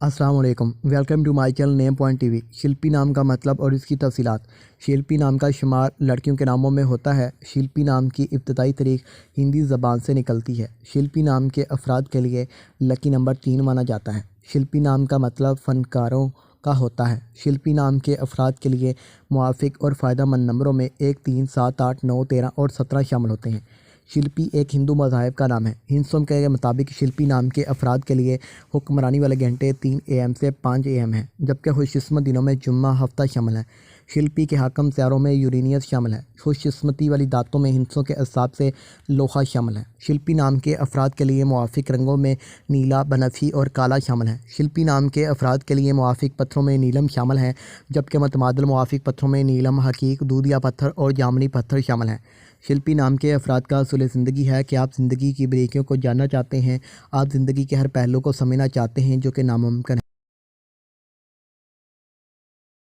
अस्सलाम वालेकुम। Welcome to my channel name point TV. Shilpi नाम का मतलब और इसकी तफसीलात। शिल्पी नाम का शुमार लड़कियों के नामों में होता है। शिल्पी नाम की इब्तदाई तारीख हिंदी ज़बान से निकलती है। शिल्पी नाम के अफराद के लिए लकी नंबर 3 माना जाता है। शिल्पी नाम का मतलब फ़नकारों का होता है। शिल्पी नाम के अफराद के लिए मुआफ़िक और फ़ायदेमंद नंबरों में 1, 3, 7, 8, 9, 13 और 17 शामिल होते हैं। शिल्पी एक हिंदू मज़ाहिब का नाम है। हिंदुस्तान के मुताबिक शिल्पी नाम के अफराद के लिए हुक्मरानी वाले घंटे 3 AM से 5 AM हैं, जबकि खुशकिस्मत दिनों में जुम्मा हफ्ता शामिल है। शिल्पी के हाकम सियारों में यूरेनियस शामिल है। खुशकिस्मती वाली दातों में हिंसों के हिसाब से लोहा शामिल है। शिल्पी नाम के अफराद के लिए मुआफ़िक रंगों में नीला, बनफी और काला शामिल है। शिल्पी नाम के अफराद के लिए मुआफ़िक पत्थरों में नीलम शामिल है, जबकि मतमादल मुआफ़िक पत्थरों में नीलम, हकीक, दूधिया पत्थर और जामनी पत्थर शामिल हैं। शिल्पी नाम के अफराद का असूल ज़िंदगी है कि आप ज़िंदगी की बारीकियों को जानना चाहते हैं। आप ज़िंदगी के हर पहलू को समझना चाहते हैं जो कि नामुमकिन है।